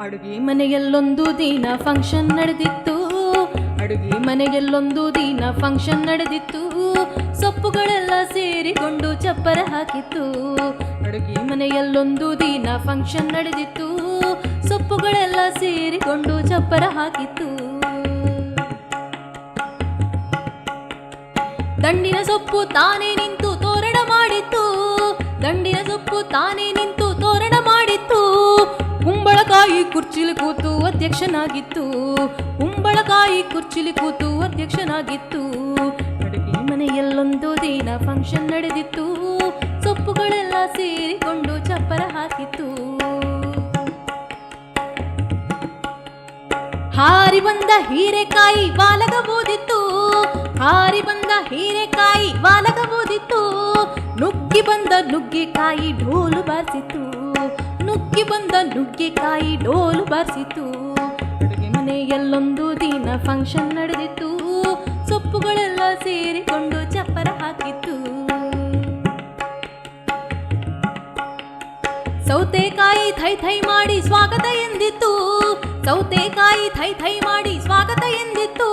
ಅಡುಗೆ ಮನೆಯಲ್ಲೊಂದು ದಿನ ಫಂಕ್ಷನ್ ನಡೆದಿತ್ತು. ಅಡುಗೆ ಮನೆಯಲ್ಲೊಂದು ದಿನ ಫಂಕ್ಷನ್ ನಡೆದಿತ್ತು. ಸೊಪ್ಪುಗಳೆಲ್ಲ ಸೇರಿಕೊಂಡು ಚಪ್ಪರ ಹಾಕಿತ್ತು. ಅಡುಗೆ ಮನೆಯಲ್ಲೊಂದು ದಿನ ಫಂಕ್ಷನ್ ನಡೆದಿತ್ತು. ಸೊಪ್ಪುಗಳೆಲ್ಲ ಸೇರಿಕೊಂಡು ಚಪ್ಪರ ಹಾಕಿತ್ತು. ದಂಡಿನ ಸೊಪ್ಪು ತಾನೇ ನಿಂತು ತೋರಣ ಮಾಡಿತ್ತು. ದಂಡಿನ ಸೊಪ್ಪು ತಾನೇ ನಿಂತು ತೋರಣ ಮಾಡಿತ್ತು. ಕುಂಬಳಕಾಯಿ ಕುರ್ಚಿಲಿ ಕೂತು ಅಧ್ಯಕ್ಷನಾಗಿತ್ತು. ಕುಂಬಳಕಾಯಿ ಕುರ್ಚಿಲಿ ಕೂತು ಅಧ್ಯಕ್ಷನಾಗಿತ್ತು. ಅಡುಗೆ ಮನೆಯಲ್ಲೊಂದು ದಿನ ಫಂಕ್ಷನ್ ನಡೆದಿತ್ತು. ಸೊಪ್ಪುಗಳೆಲ್ಲ ಸೇರಿಕೊಂಡು ಚಪ್ಪರ ಹಾಕಿತ್ತು. ಹಾರಿ ಬಂದ ಹೀರೆಕಾಯಿ ವಾಲಗ ಬೋದಿತ್ತು. ಹಾರಿ ಬಂದ ಹೀರೆಕಾಯಿ ವಾಲಗ ಬೋದಿತ್ತು. ನುಗ್ಗಿ ಬಂದ ನುಗ್ಗೆಕಾಯಿ ಢೋಲು ಬಾರಿಸಿತು. ನುಗ್ಗಿ ಬಂದ ನುಗ್ಗೆಕಾಯಿ ಢೋಲು ಬಾರಿಸಿತು. ಅಡುಗೆ ಮನೆಯಲ್ಲೊಂದು ದಿನ ಫಂಕ್ಷನ್ ನಡೆದಿತ್ತು. ಸೊಪ್ಪುಗಳೆಲ್ಲ ಸೇರಿಕೊಂಡು ಚಪ್ಪರ ಹಾಕಿತ್ತು. ಸೌತೆಕಾಯಿ ಥೈ ಥೈ ಮಾಡಿ ಸ್ವಾಗತ ಎಂದಿತ್ತು. ಸೌತೆಕಾಯಿ ಥೈ ಥೈ ಮಾಡಿ ಸ್ವಾಗತ ಎಂದಿತ್ತು.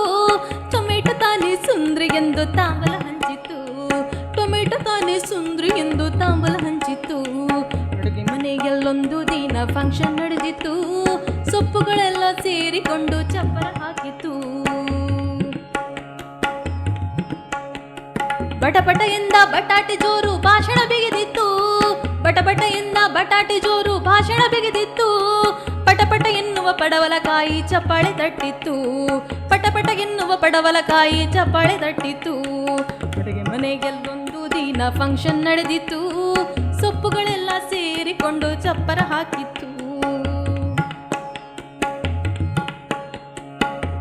ಟೊಮೆಟೊ ತಾನೇ ಸುಂದ್ರಿ ಎಂದು ತಾಂಬಲ ಹಂಚಿತ್ತು. ಟೊಮೆಟೊ ತಾನೇ ಸುಂದ್ರಿ ಎಂದು ತಾಂಬಲ ಹಂಚಿತ್ತು. ಅಡುಗೆ ಮನೆಯಲ್ಲೊಂದು ದಿನ ಫಂಕ್ಷನ್ ನಡೆದಿತ್ತು. ಸೊಪ್ಪುಗಳೆಲ್ಲ ಸೇರಿಕೊಂಡು ಚಪ್ಪರ ಹಾಕಿತ್ತು. ಬಟಪಟ ಎಂದ ಬಟಾಟೆ ಜೋರು ಭಾಷಣ ಬಿಗಿದಿತ್ತು. ಬಟಬಟ ಎಂದ ಬಟಾಟೆ ಜೋರು ಭಾಷಣ ಬಿಗಿದಿತ್ತು. ಪಟಪಟ ಎನ್ನುವ ಪಡವಲಕಾಯಿ ಚಪ್ಪಾಳೆ ತಟ್ಟಿತ್ತು. ಪಟಪಟ ಎನ್ನುವ ಪಡವಲಕಾಯಿ ಚಪ್ಪಾಳೆ ತಟ್ಟಿತ್ತು. ಅಡುಗೆ ಮನೆಗೆಲ್ಲೊಂದು ದಿನ ಫಂಕ್ಷನ್ ನಡೆದಿತ್ತು. ಸೊಪ್ಪುಗಳೆಲ್ಲ ಸೇರಿಕೊಂಡು ಚಪ್ಪರ ಹಾಕಿತ್ತು.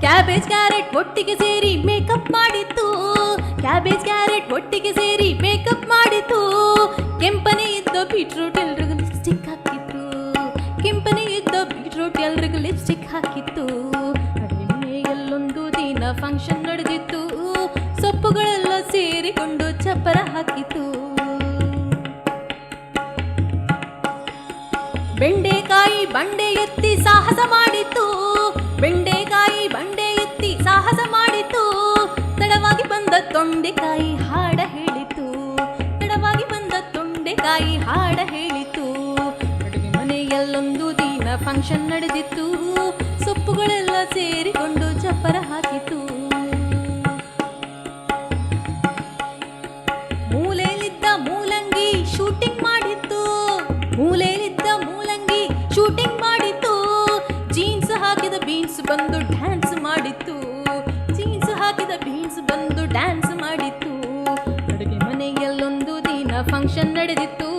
ಕ್ಯಾಬೇಜ್ ಕ್ಯಾರೆಟ್ ಒಟ್ಟಿಗೆ ಸೇರಿ ಮೇಕಪ್ ಮಾಡಿತ್ತು. ಕ್ಯಾಬೇಜ್ ಕ್ಯಾರೆಟ್ ಒಟ್ಟಿಗೆ ಸೇರಿ ಮೇಕಪ್ ಮಾಡಿತ್ತು. ಕೆಂಪನೆ ಇದ್ದ ಬೀಟ್ರೂಟ್ ಎಲ್ರಿಗೂ ಲಿಪ್ಸ್ಟಿಕ್ ಹಾಕಿತ್ತು. ಕೆಂಪನೆ ಇದ್ದ ಬೀಟ್ರೂಟ್ ಎಲ್ರಿಗೂ ಲಿಪ್ಸ್ಟಿಕ್ ಹಾಕಿತ್ತು. ಅಡುಗೆ ಮನೆಯಲ್ಲೊಂದು ದಿನ ಫಂಕ್ಷನ್ ನಡೆದಿತ್ತು. ಸೊಪ್ಪುಗಳೆಲ್ಲ ಸೇರಿಕೊಂಡು ಚಪ್ಪರ ಹಾಕಿತ್ತು. ಬೆಂಡೆಕಾಯಿ ಬಂಡೆ ಎತ್ತಿ ಸಾಹಸ ಮಾಡಿತ್ತು. ಬೆಂಡೆಕಾಯಿ ಬಂಡೆ ಎತ್ತಿ ಸಾಹಸ ಮಾಡಿತ್ತು. ತಡವಾಗಿ ಬಂದ ತೊಂಡೆಕಾಯಿ ಹಾಡ ಹೇಳಿತು. ತಡವಾಗಿ ಬಂದ ತೊಂಡೆಕಾಯಿ ಹಾಡ ಹೇಳಿತು. ಅಡುಗೆ ಮನೆಯಲ್ಲೊಂದು ದಿನ ಫಂಕ್ಷನ್ ನಡೆದಿತ್ತು. ಸೊಪ್ಪುಗಳೆಲ್ಲ ಸೇರಿಕೊಂಡು ಚಪ್ಪರ ಹಾಕಿತು. ಮೂಲೆಯಲ್ಲಿದ್ದ ಮೂಲಂಗಿ ಶೂಟಿಂಗ್ ಮಾಡಿತ್ತು. ಮೂಲೆಯಲ್ಲಿದ್ದ ಮೂಲಂಗಿ ಶೂಟಿಂಗ್ ಮಾಡಿತ್ತು. ಜೀನ್ಸ್ ಹಾಕಿದ ಬೀನ್ಸ್ ಬಂದು ಡ್ಯಾನ್ಸ್ ಮಾಡಿತ್ತು. ಜೀನ್ಸ್ ಹಾಕಿದ ಬೀನ್ಸ್ ಬಂದು ಡ್ಯಾನ್ಸ್ ಮಾಡಿತ್ತು. ಅಡುಗೆ ಮನೆಯಲ್ಲೊಂದು ದಿನ ಫಂಕ್ಷನ್ ನಡೆದಿತ್ತು.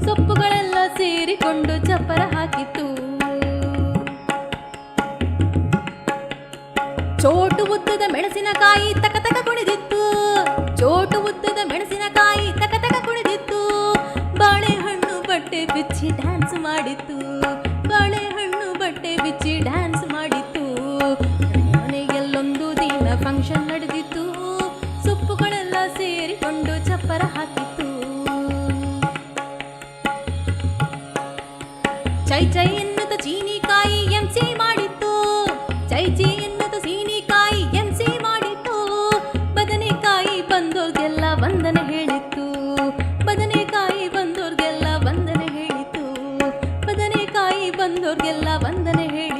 ಸೊಪ್ಪುಗಳೆಲ್ಲ ಸೇರಿಕೊಂಡು ಚಪ್ಪರ ಹಾಕಿತ್ತು. ಚೋಟು ಉದ್ದದ ಮೆಣಸಿನಕಾಯಿ ತಕ ತಕ ಕುಣಿದಿತ್ತು. ಚೋಟು ಉದ್ದದ ಮೆಣಸಿನಕಾಯಿ ತಕ ತಕ ಕುಣಿದಿತ್ತು. ಬಾಳೆಹಣ್ಣು ಬಟ್ಟೆ ಬಿಚ್ಚಿ ಡ್ಯಾನ್ಸ್ ಮಾಡಿತ್ತು. ಬಾಳೆಹಣ್ಣು ಬಟ್ಟೆ ಬಿಚ್ಚಿ ಡ್ಯಾನ್ಸ್ ಮಾಡಿತ್ತು. ಮನೆಯಲ್ಲೊಂದು ದಿನ ಫಂಕ್ಷನ್ ನಡೆದಿತ್ತು. ಸೊಪ್ಪುಗಳೆಲ್ಲ ಸೇರಿಕೊಂಡು ಚಪ್ಪರ ಹಾಕಿತ್ತು. ಚೈ ಚೈ ಎನ್ನುತ್ತ ಚೀನಿಕಾಯಿ ಎಂಸಿ ಮಾಡಿತ್ತು. ಚೈ ಚೈ ಎನ್ನುತ್ತ ಚೀನಿಕಾಯಿ ಎಂಸಿ ಮಾಡಿತ್ತು. ಬದನೆಕಾಯಿ ಬಂದೋರ್ಗೆಲ್ಲ ವಂದನೆ ಹೇಳಿತ್ತು. ಬದನೆಕಾಯಿ ಬಂದೋರ್ಗೆಲ್ಲ ವಂದನೆ ಹೇಳಿತ್ತು. ಬದನೆಕಾಯಿ ಬಂದೋರ್ಗೆಲ್ಲ ವಂದನೆ ಹೇಳಿ